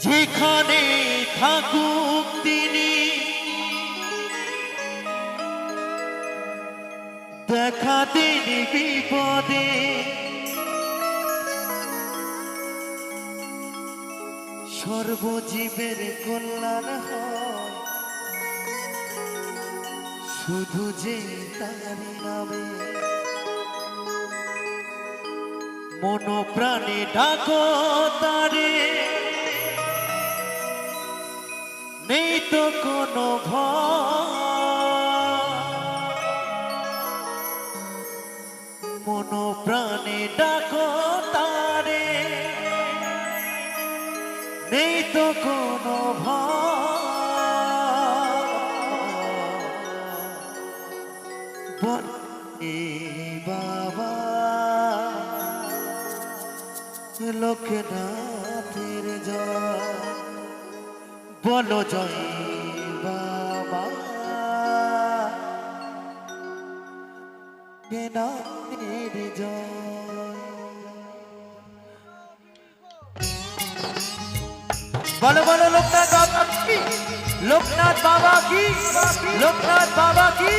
যেখানে থাকুক তিনি দেখা দিনি বিপদে সর্বজীবের কল্যাণ হয় শুধু যে তারি নামে মন প্রাণে ডাকো তারে নেই তো কোনো ভয় মন প্রাণে ডাকো তারে নেই তো কোনো ভয় বাবা লোকনাথের জয় বলো জয় বাবা লোকনাথের জয় বলো বলো লোকনাথ বাবা কি লোকনাথ বাবা কি লোকনাথ বাবা কি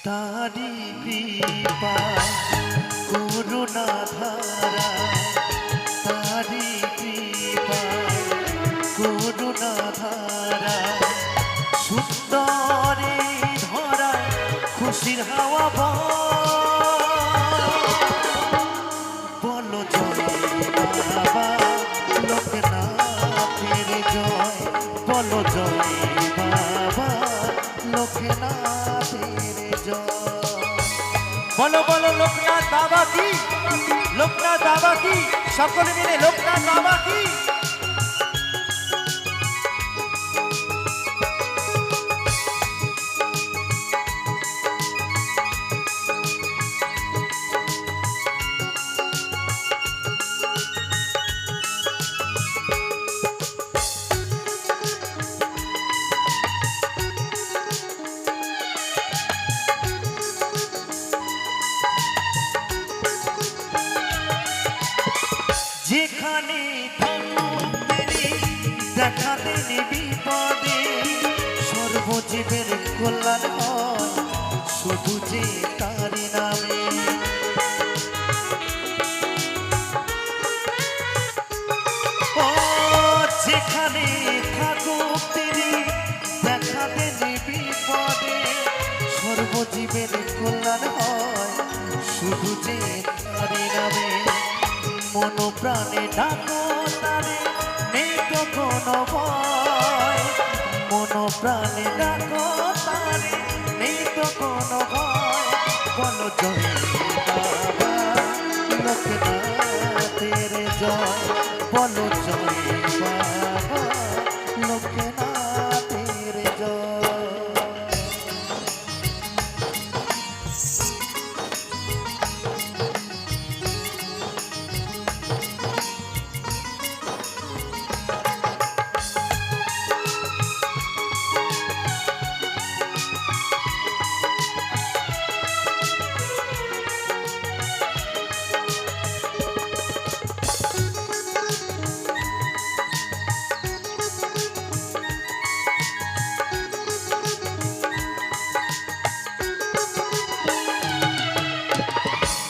তারি কৃপা করুণা ধারা তারি কৃপা করুণা ধারা সুন্দরী ধরা খুশির হাওয়া বলো জয় বাবা লোকনাথের জয় বলো জয় বাবা লোকনাথের বলো বলো লোকনাথ বাবা কি লোকনাথ বাবা কি সকলে মিলে লোকনাথ বাবা কি যেখানে দেখা দেনি বিপদে সর্বজীবের কল্যাণ হয় শুধু যে তারি নামে ও যেখানে থাকুক তিনি দেখা দেনি বিপদে সর্বজীবের কল্যাণ হয় শুধু যে তারি নামে মন প্রাণে ডাকো তারে নেই তো কোনো ভয় মন প্রাণে ডাকো তারে নেই তো কোনো ভয় বলো জয় বাবা লোকনাথের জয় বলো জয় বাবা লোকনাথের জয়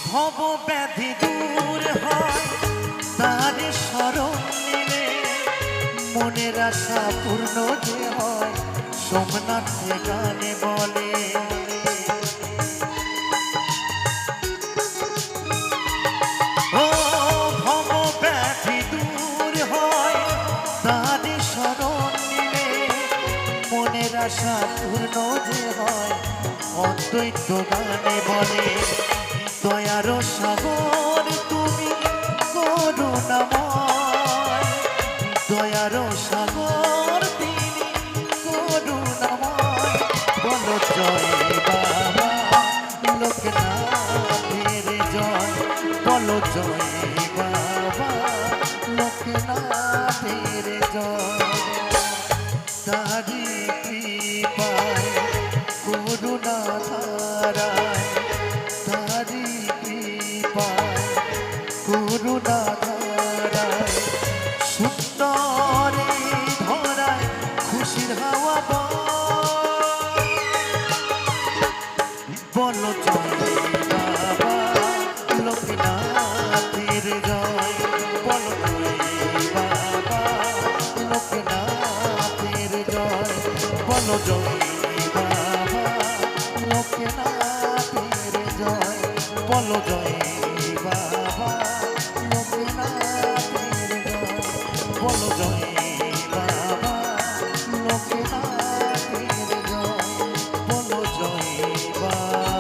ভব ব্যাধি দূর হয় তার শরণ নিলে মনের আশা পূর্ণ যে হয় সোমনাথ গানে বলে ও ভব ব্যাধি দূর হয় তার শরণ নিলে মনের আশা পূর্ণ যে হয় অদ্বৈত গানে বলে দয়ার সাগর তুমি করুণাময় দয়ার সাগর তিনি করুণাময় জয় বাবা লোকনাথের জয়, বলো জয় বাবা লোকনাথের জয়। তারি কৃপায় করুণা ধারায়, তারি কৃপায় করুণা ধারায়, সুন্দরে ধরায় খুশির হাওয়া বয়। বলো জয় বাবা লোকনাথের জয়, বলো জয় বাবা লোকনাথের জয়, বলো জয় বাবা লোকনাথের জয়, বলো জয় বাবা লোকনাথের জয়, বলো জয় বাবা লোকনাথের জয়, বলো জয় বাবা।